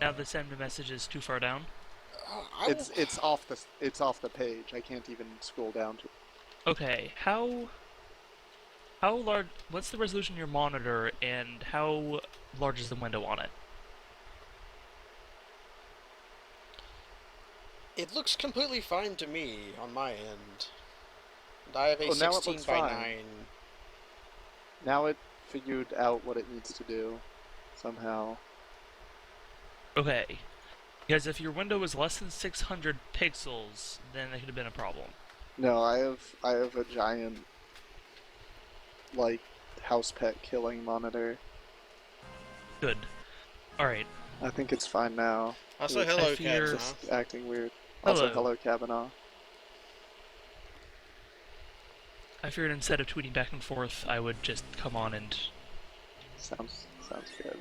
Now the send message is too far down. It's off the page. I can't even scroll down to it. Okay, how large? What's the resolution of your monitor, and how large is the window on it? It looks completely fine to me on my end. And I have a Oh, now it 16 looks by fine. 9. Now it figured out what it needs to do, somehow. Okay, because if your window was less than 600 pixels, then it could have been a problem. No, I have a giant, like, house pet killing monitor. Good. All right. I think it's fine now. Also, It's hello, fear- Kavanaugh. just acting weird. Hello. Also, hello, Kavanaugh. I figured instead of tweeting back and forth, I would just come on and... Sounds good.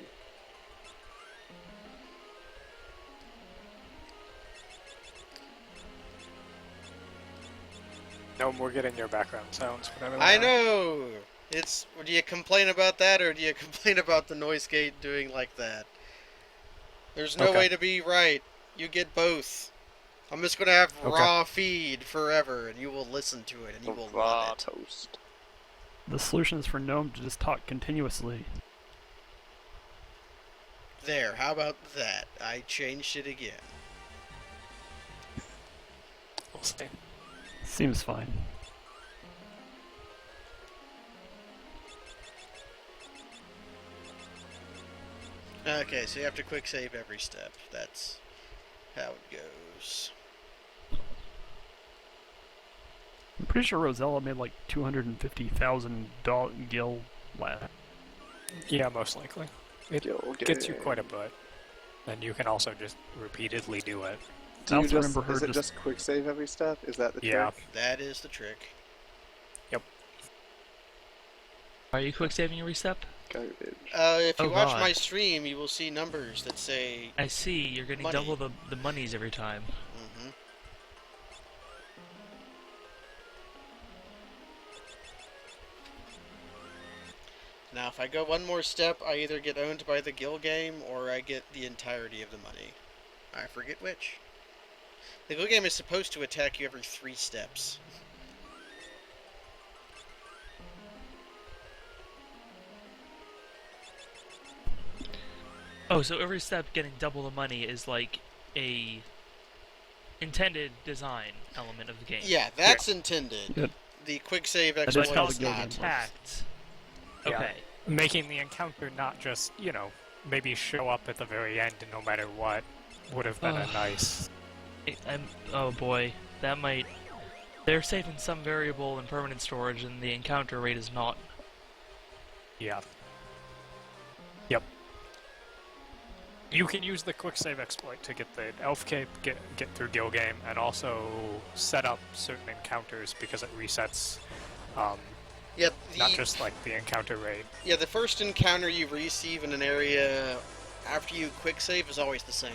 No more getting your background sounds. Whatever I know! Do you complain about that, or do you complain about the noise gate doing like that? There's no Okay. way to be right. You get both. I'm just gonna have raw feed forever, and you will listen to it, and you will Raw love it. toast. The solution is for Gnome to just talk continuously. There, how about that? I changed it again. We'll see. Seems fine. Okay, so you have to quick save every step. That's how it goes. I'm pretty sure Rosella made like $250,000 gil last. Yeah, most likely. It Yo, gets you quite a bit. And you can also just repeatedly do it. Do I you also just, remember her is it just- just quick save every step? Is that the Yeah. trick? That is the trick. Are you quick saving every step? Garbage. If you Oh, watch God. my stream, you will see numbers that say... I see, you're getting Money. double the monies every time. Mm-hmm. Now, if I go one more step, I either get owned by the Guild game, or I get the entirety of the money. I forget which. The Guild game is supposed to attack you every 3 steps. Oh, so every step getting double the money is like a intended design element of the game. Yeah, that's intended. Good. The quick save is exploit how is the Guild not. game Attacked. Yeah. Okay. Making the encounter not just, maybe show up at the very end no matter what would have been a nice... Oh boy, that might... They're saving some variable in permanent storage and the encounter rate is not. Yeah. Yep. You can use the quick save exploit to get the elf cape, get through Guild game, and also set up certain encounters because it resets Yeah, not just like the encounter rate. yeah, the first encounter you receive in an area after you quick save is always the same.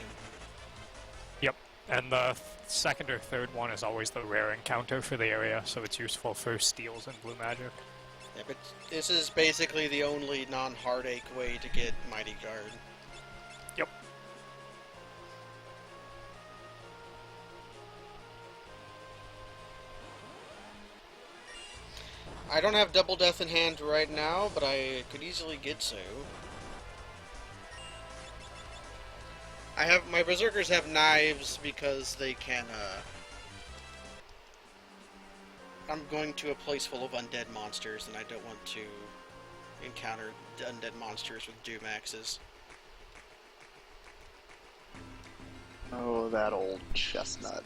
Yep. And the second or third one is always the rare encounter for the area, so it's useful for steals and blue magic. Yeah, but this is basically the only non-heartache way to get Mighty Guard. Yep. I don't have Double Death in hand right now, but I could easily get so. My Berserkers have knives because they can, I'm going to a place full of undead monsters, and I don't want to encounter undead monsters with doom axes. Oh, that old chestnut.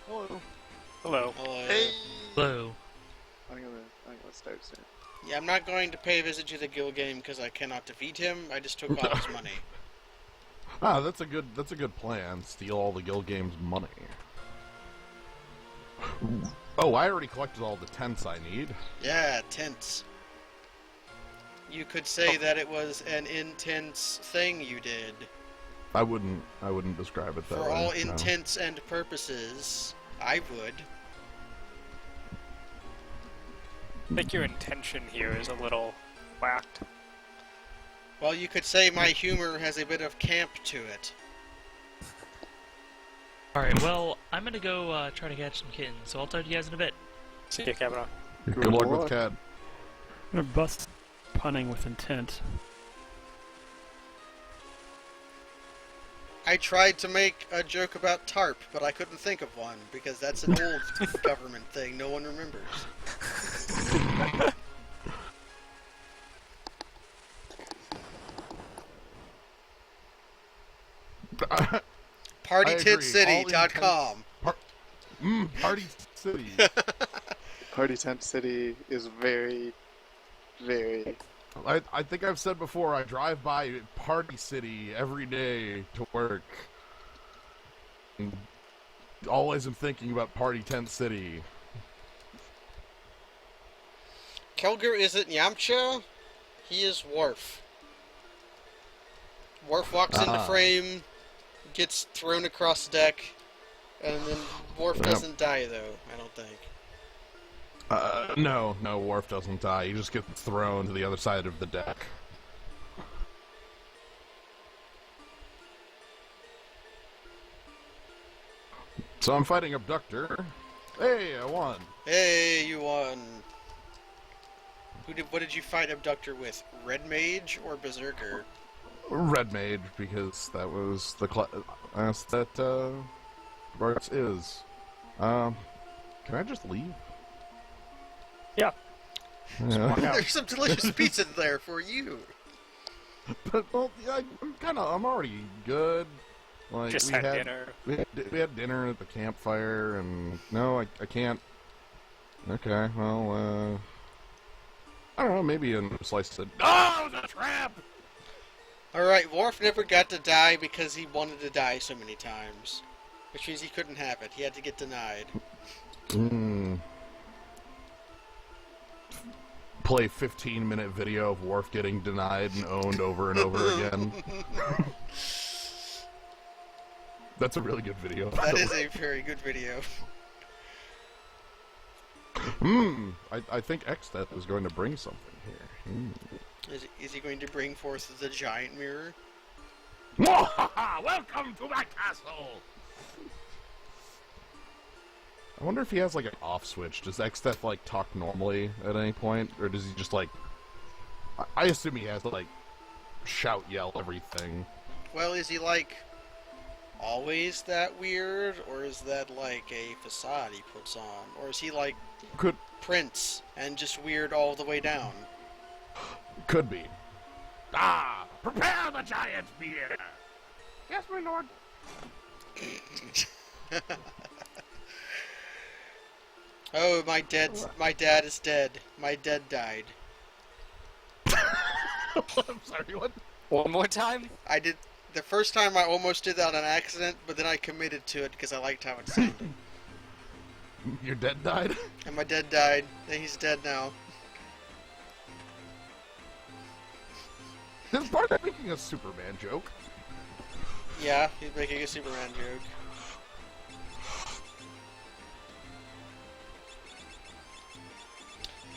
Hello. Hello. Hey. Hello. I'm gonna start soon. Yeah, I'm not going to pay a visit to the Guild game because I cannot defeat him. I just took all his money. Ah, that's a good plan. Steal all the guild game's money. Oh, I already collected all the tents I need. Yeah, tents. You could say that it was an intense thing you did. I wouldn't describe it that For way. all no. intents and purposes, I would. I think your intention here is a little whacked. Well, you could say my humor has a bit of camp to it. Alright, well, I'm gonna go try to catch some kittens, so I'll talk to you guys in a bit. See you, Kavanaugh. Good luck luck. with Cad. I'm gonna bust punning with intent. I tried to make a joke about TARP, but I couldn't think of one, because that's an old government thing no one remembers. PartyTentCity.com. Party City. Party Tent City is very, very. I think I've said before, I drive by Party City every day to work. And always am thinking about Party Tent City. Kelger isn't Yamcha, he is Worf. Worf walks into frame, gets thrown across the deck, and then Worf doesn't die, though, I don't think. No, Worf doesn't die. He just gets thrown to the other side of the deck. So I'm fighting Abductor. Hey, I won. Hey, you won. What did you fight Abductor with? Red Mage or Berserker? Red Mage, because that was the class that Bart's is. Can I just leave? Yeah. Yeah. There's some delicious pizza there for you. But well, yeah, I'm already good. Like Just had dinner. We had dinner at the campfire, and no, I can't. Okay, well, I don't know. Maybe a slice of. Oh, the trap! Alright, Worf never got to die because he wanted to die so many times. Which means he couldn't have it. He had to get denied. Play 15-minute video of Worf getting denied and owned over and over again. That's a really good video. That is a very good video. I think Xdeath is going to bring something here. Is he going to bring forth the giant mirror? Welcome to my castle! I wonder if he has like an off switch. Does Xdeath like talk normally at any point? Or does he just like... I assume he has to like shout, yell, everything. Well, is he like always that weird? Or is that like a facade he puts on? Or is he like Could Prince and just weird all the way down? Could be. Prepare the giant beer! Yes, my lord. Oh, my dad is dead. My dad died. I'm sorry, what? One more time? I did the first time I almost did that on accident, but then I committed to it because I liked how it sounded. Your dead died? And my dad died, and he's dead now. Is Bart making a Superman joke? Yeah, he's making a Superman joke.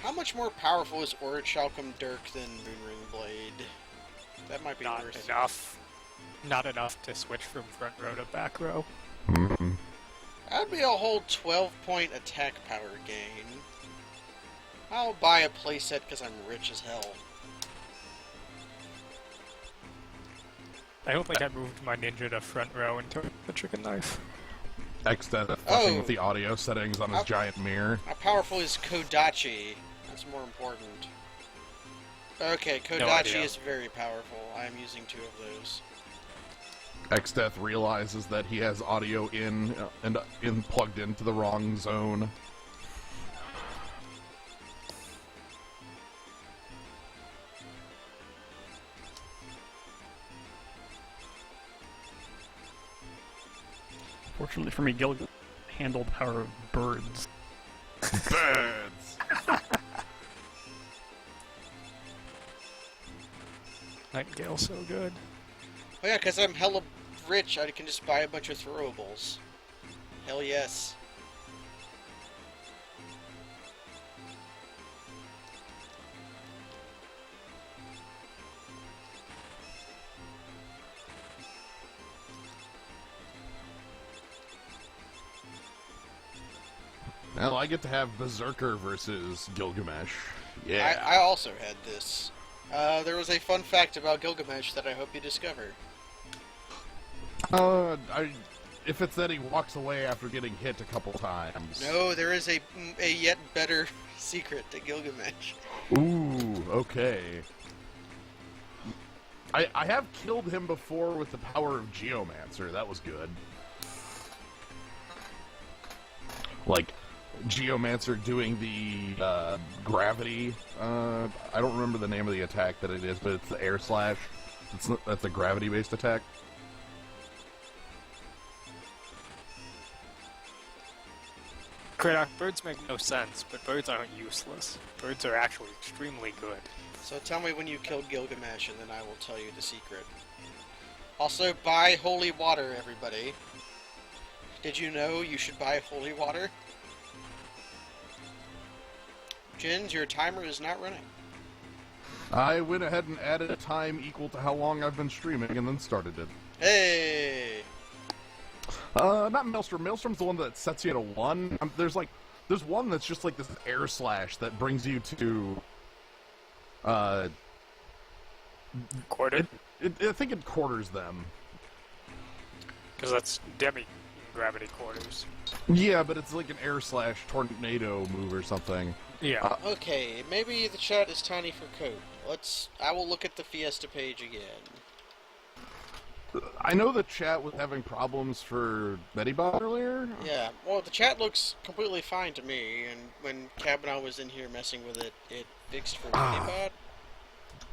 How much more powerful is Orichalcum Dirk than Moonring Blade? That might be Not worse. enough. Not enough to switch from front row to back row. That'd be a whole 12-point attack power gain. I'll buy a playset because I'm rich as hell. I don't think I moved my ninja to front row and took the chicken knife. Xdeath fucking Oh. with the audio settings on his giant mirror. How powerful is Kodachi? That's more important. Okay, No Kodachi idea. is very powerful. I am using 2 of those. Xdeath realizes that he has audio in plugged into the wrong zone. Fortunately for me, Gil handled the power of birds. Birds! Nightingale's so good. Oh yeah, because I'm hella rich, I can just buy a bunch of throwables. Hell yes. Well, I get to have Berserker versus Gilgamesh. Yeah. I also had this. There was a fun fact about Gilgamesh that I hope you discover. If it's that he walks away after getting hit a couple times. No, there is a yet better secret to Gilgamesh. Ooh, okay. I have killed him before with the power of Geomancer. That was good. Like, Geomancer doing the gravity. I don't remember the name of the attack that it is, but it's the air slash. That's a gravity-based attack. Kratok, birds make no sense, but birds aren't useless. Birds are actually extremely good. So tell me when you killed Gilgamesh, and then I will tell you the secret. Also, buy holy water, everybody. Did you know you should buy holy water? Jins, your timer is not running. I went ahead and added a time equal to how long I've been streaming and then started it. Hey! Not Maelstrom. Maelstrom's the one that sets you at a 1. There's one that's just like this air slash that brings you to, Quartered? I think it quarters them. Because that's demi-gravity quarters. Yeah, but it's like an air slash tornado move or something. Yeah. Okay, maybe the chat is tiny for code. I will look at the Fiesta page again. I know the chat was having problems for Medibot earlier. Yeah, well, the chat looks completely fine to me, and when Kavanaugh was in here messing with it, it fixed for Medibot.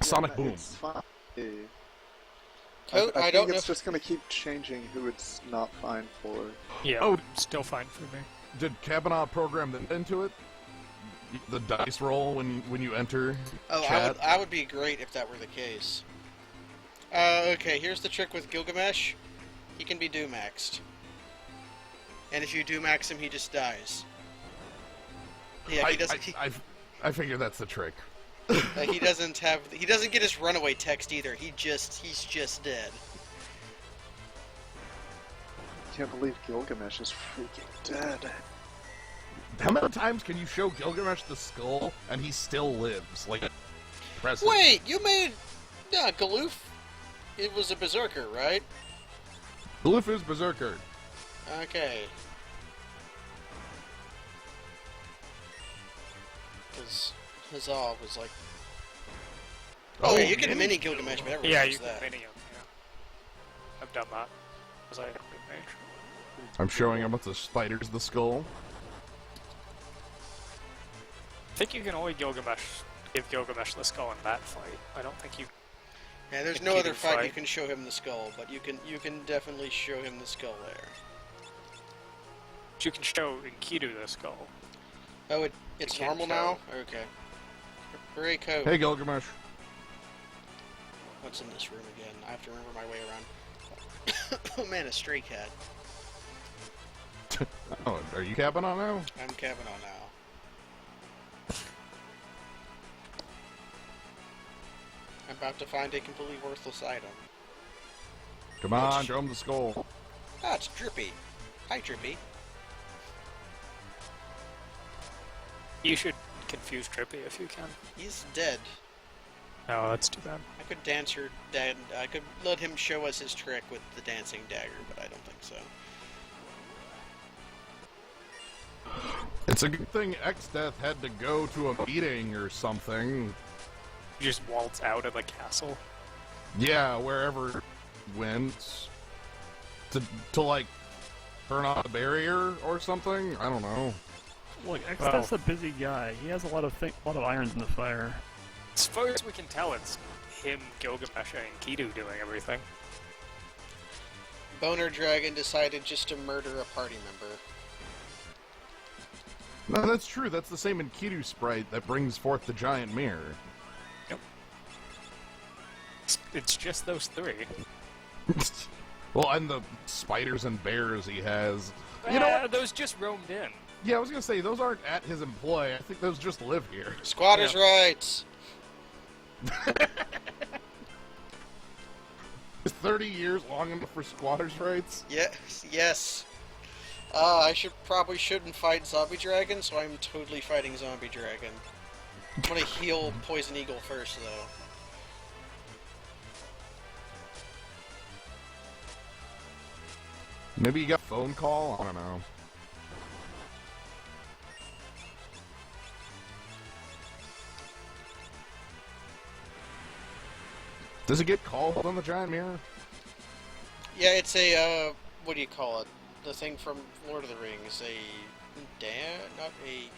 Sonic Boom. It's fine. Code, I I think don't know it's if... just going to keep changing who it's not fine for. Yeah, Oh. still fine for me. Did Kavanaugh program that into it? The dice roll when you enter Oh, chat? I would be great if that were the case. Okay, here's the trick with Gilgamesh. He can be do-maxed. And if you do-max him, he just dies. Yeah, he doesn't... I figure that's the trick. he doesn't get his runaway text either. He's just dead. Can't believe Gilgamesh is freaking dead. How many times can you show Gilgamesh the skull and he still lives? Like, impressive. Wait, you made... Yeah, Galoof... It was a berserker, right? Galoof is Berserker. Okay. Because Huzzah was like... Oh, yeah, you can mini Gilgamesh, but everyone Yeah, knows you can that. mini him, yeah. I've done that. Because I have good mage. I'm showing him with the spiders the skull. I think you can only give Gilgamesh the skull in that fight. I don't think you... Yeah, there's The no other Enkidu fight you fight. can show him the skull, but you can definitely show him the skull there. You can show Enkidu the skull. Oh, it's can't normal tell. now? Okay. Hooray, code. Hey, Gilgamesh. What's in this room again? I have to remember my way around. Oh man, a stray cat. Oh, are you Kavanaugh now? I'm Kavanaugh now. I'm about to find a completely worthless item. Come on, show him the skull. Ah, it's Drippy. Hi, Drippy. You should confuse Trippy if you can. He's dead. No, that's too bad. I could dance your dad. I could let him show us his trick with the dancing dagger, but I don't think so. It's a good thing X-Death had to go to a meeting or something. You just waltz out of the castle. Yeah, wherever it went. To like, turn off the barrier or something? I don't know. Look, X-Death's a busy guy. He has a lot of irons in the fire. As far as we can tell, it's him, Gilgamesh, and Enkidu doing everything. Boner Dragon decided just to murder a party member. No, that's true. That's the same Enkidu sprite that brings forth the giant mirror. Yep. It's just those three. Well, and the spiders and bears he has. You You know know what? those just roamed in. Yeah, I was gonna say, those aren't at his employ. I think those just live here. Squatters' rights. Is 30 years long enough for squatters' rights? Yes, yes. Probably shouldn't fight Zombie Dragon, so I'm totally fighting Zombie Dragon. I'm gonna heal Poison Eagle first, though. Maybe you got a phone call? I don't know. Does it get called on the giant mirror? Yeah, it's a, what do you call it? The thing from Lord of the Rings. Not a...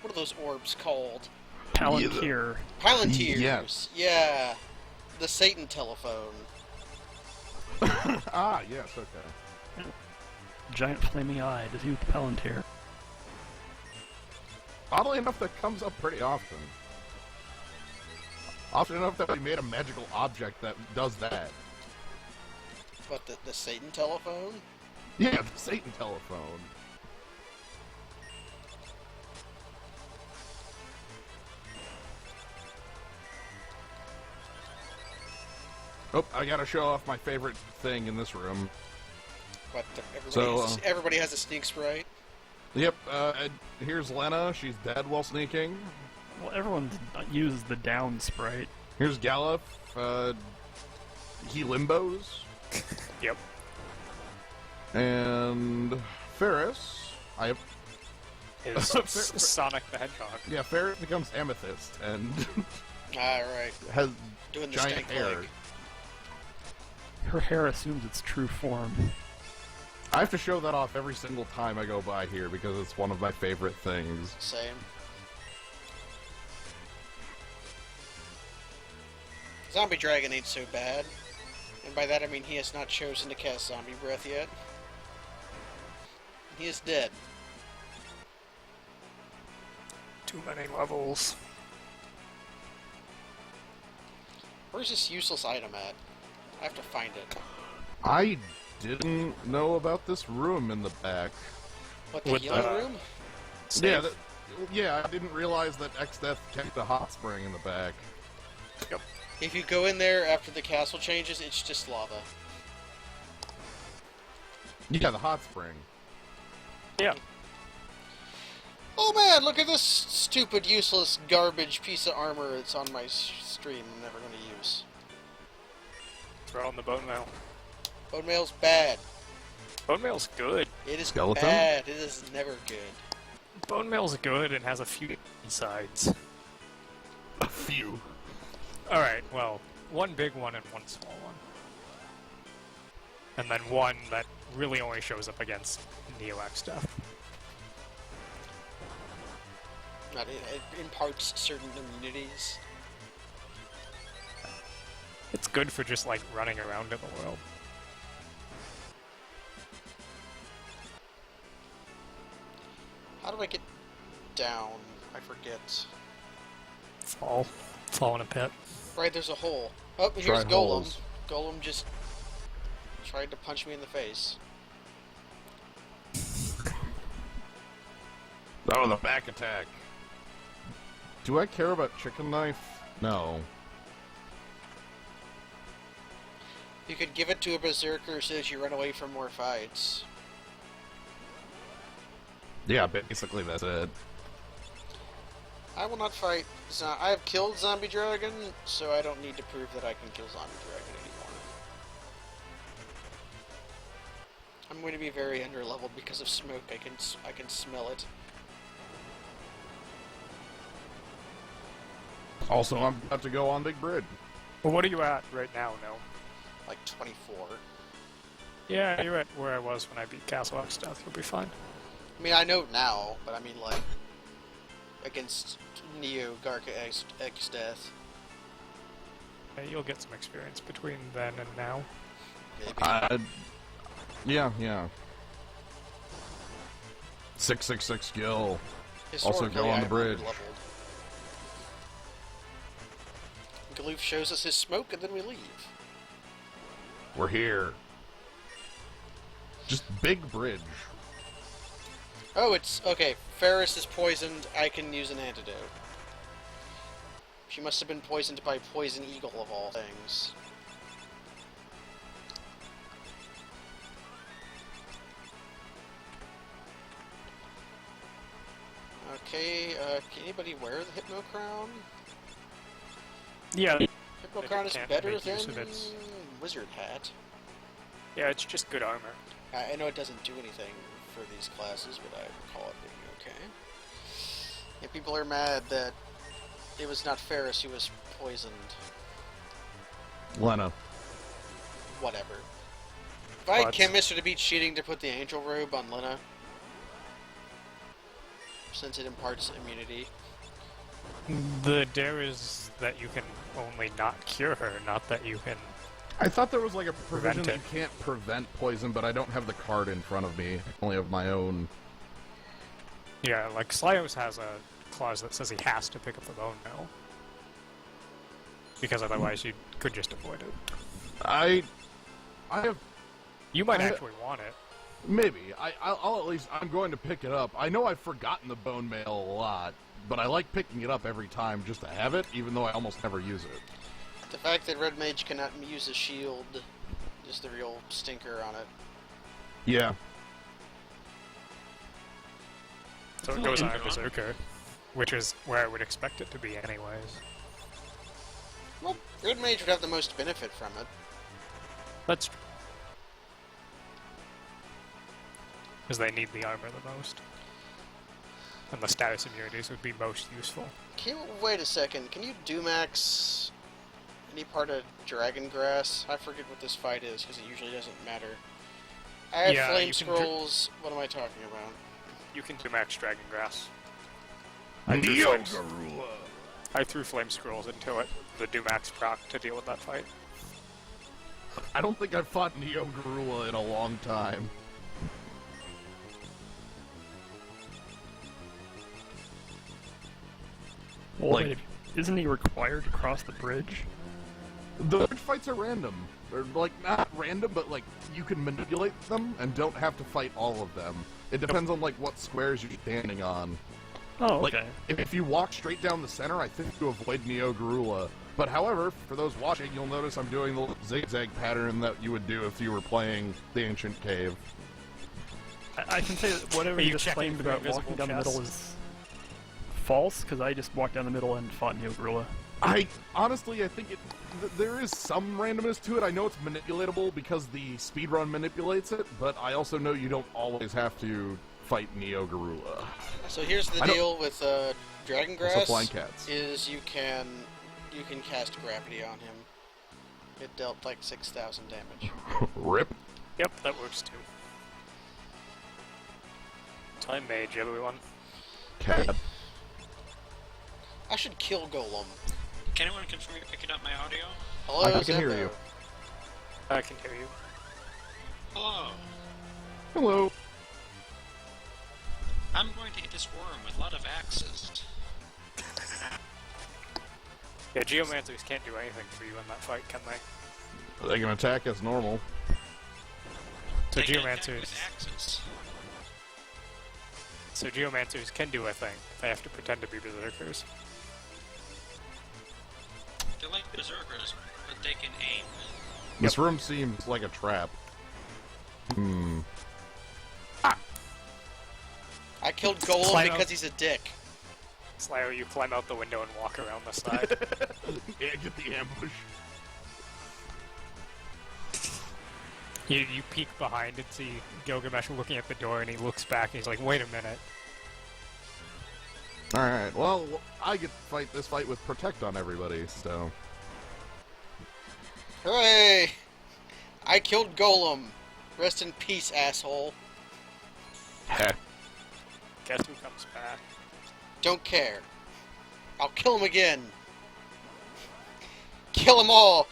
What are those orbs called? Palantir. Palantirs. Yes. Yeah. The Satan telephone. Ah, yes, okay. Giant flaming eye. Does he with the Palantir? Oddly enough, that comes up pretty often. Often enough that we made a magical object that does that. What, the Satan telephone? Yeah, the Satan telephone. Oh, I gotta show off my favorite thing in this room. What, So, everybody has a sneak sprite? Yep, here's Lena. She's dead while sneaking. Well, everyone uses the down sprite. Here's Galuf. He limbos. Yep. And Ferris. Is Sonic the Hedgehog. Yeah, Ferris becomes Amethyst and Alright. has Doing the giant stank hair. leg. Her hair assumes its true form. I have to show that off every single time I go by here because it's one of my favorite things. Same. Zombie Dragon ain't so bad. And by that I mean he has not chosen to cast Zombie Breath yet. He is dead. Too many levels. Where's this useless item at? I have to find it. I didn't know about this room in the back. What, the With healing the- room? Yeah, yeah, I didn't realize that X-Death kept a hot spring in the back. If you go in there after the castle changes, it's just lava. Yeah, the hot spring. Yeah. Oh man, look at this stupid, useless, garbage piece of armor that's on my stream I'm never going to use. Throw on the bone mail. Bone mail's bad. Bone mail's good. It is Skeleton? bad. It is never good. Bone mail's good and has a few sides. A few. Alright, well, one big one and one small one. And then one that really only shows up against Neo-X stuff. It imparts certain immunities. It's good for just, like, running around in the world. How do I get down? I forget. Fall in a pit. Right, there's a hole. Oh, here's Try Golem. holes. Golem just tried to punch me in the face. Oh, the back attack. Do I care about chicken knife? No. You could give it to a berserker so that you run away from more fights. Yeah, basically that's it. I will not fight. I have killed Zombie Dragon, so I don't need to prove that I can kill Zombie Dragon anymore. I'm going to be very underleveled because of smoke. I can smell it. Also, I'm about to go on Big Bridge. Well, what are you at right now, No? Like 24. Yeah, you're at where I was when I beat Castle X stuff. You'll be fine. I mean, I know now, but I mean, like, against Neo Garca X Death. Yeah, you'll get some experience between then and now. Maybe. Yeah. 666 Gil. Also go on the I'm bridge. underleveled. Galoof shows us his smoke, and then we leave. We're here. Just big bridge. Oh, it's... Okay, Ferris is poisoned. I can use an antidote. She must have been poisoned by Poison Eagle, of all things. Okay, can anybody wear the Hypno Crown? Yeah. Hypno Crown is can't better make than use of its- Wizard Hat. Yeah, it's just good armor. I know it doesn't do anything for these classes, but I recall it being okay. Yeah, people are mad that it was not Ferris who was poisoned. Lena. Whatever. If I had What? Chemist, would it be cheating to put the Angel Robe on Lena? Since it imparts immunity. The dare is that you can only not cure her, not that you can... I thought there was like a provision Prevent that it. you can't prevent poison, but I don't have the card in front of me. I only have my own. Yeah, like Slyos has a clause that says he has to pick up the bone mill. Because otherwise you could just avoid it. I have You might I- actually want it. maybe. I'll at least. I'm going to pick it up. I know I've forgotten the bone mail a lot, but I like picking it up every time just to have it, even though I almost never use it. The fact that Red Mage cannot use a shield is the real stinker on it. Yeah. So it goes on Berserker, which is where I would expect it to be anyways. Well, Red Mage would have the most benefit from it. That's true. Because they need the armor the most. And the status immunities would be most useful. Can you, wait a second, can you Max any part of Dragon Grass? I forget what this fight is, because it usually doesn't matter. I have Yeah, Flame you can Scrolls, what am I talking about? You can do max Dragon Grass. Neo flames. Garula. I threw Flame Scrolls into it, the Dumax proc, to deal with that fight. I don't think I've fought Neo Garula in a long time. Well, Like- wait, isn't he required to cross the bridge? The bridge fights are random. They're like not random, but like you can manipulate them and don't have to fight all of them. It depends on like what squares you're standing on. Oh, Like okay. if you walk straight down the center, I think you avoid Neo Garula. But however, for those watching, you'll notice I'm doing the zigzag pattern that you would do if you were playing the Ancient Cave. I can say that whatever Are you you just checking claimed for about invisible walking down the middle chests? is false, because I just walked down the middle and fought Neo Gorilla. I honestly, I think there is some randomness to it. I know it's manipulatable because the speedrun manipulates it, but I also know you don't always have to fight Neo Garula. So here's the I don't- deal with Dragon Also Grass, flying cats. is you can cast Gravity on him. It dealt like 6,000 damage. Rip. Yep, that works too. Time Mage, everyone. Cat. I should kill Golem. Can anyone confirm you're picking up my audio? Hello, I can hear Zeppo. you. I can hear you. Hello. Hello. I'm going to hit this worm with a lot of axes. Yeah, Geomancers can't do anything for you in that fight, can they? They can attack as normal. So They can attack Geomancers... with axes. So Geomancers can do a thing. They have to pretend to be Berserkers. They're like berserkers, but they can aim. This room seems like a trap. I killed Golem Climb because out. he's a dick. Slayer, you climb out the window and walk around the side. Yeah, get the ambush. you peek behind and see Gilgamesh looking at the door, and he looks back and he's like, wait a minute. Alright, well, I get to fight this fight with Protect on everybody, so... Hooray! I killed Golem. Rest in peace, asshole. Heh. Guess who comes back? Don't care. I'll kill him again. Kill them all.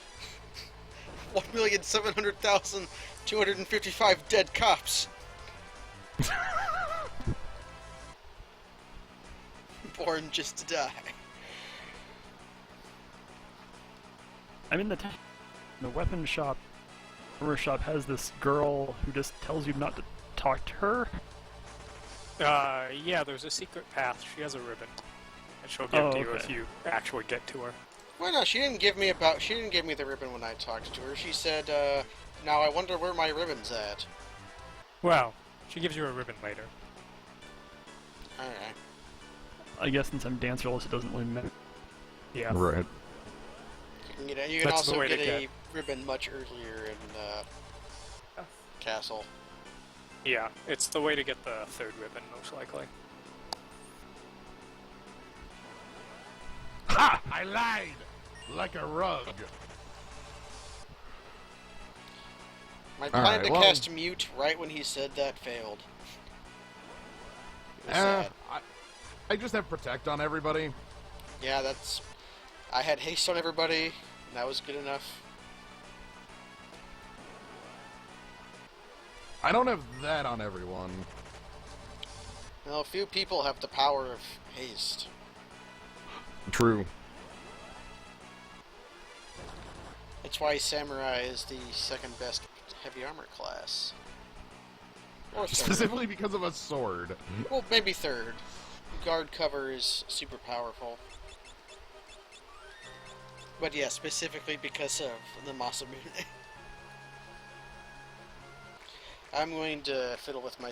1,700,255 dead cops. Born just to die. I'm in the weapon shop armor shop has this girl who just tells you not to talk to her. Yeah, there's a secret path. She has a ribbon, and she'll give to you if you actually get to her. Well, no, she didn't give me the ribbon when I talked to her. She said, now I wonder where my ribbon's at. Well, she gives you a ribbon later. Alright. I guess since I'm dancerless, it doesn't really matter. Yeah. Right. You can That's the also way to get a get- ribbon much earlier in Castle. Yeah, it's the way to get the third ribbon, most likely. Ha! I lied! Like a rug. My plan Alright, to well- cast mute right when he said that failed. It was sad. I just have protect on everybody. Yeah, that's... I had haste on everybody, and that was good enough. I don't have that on everyone. Well, few people have the power of haste. True. That's why Samurai is the second best heavy armor class. Or third. Specifically because of a sword. Well, maybe third. Guard cover is super powerful. But yeah, specifically because of the Masamune. I'm going to fiddle with my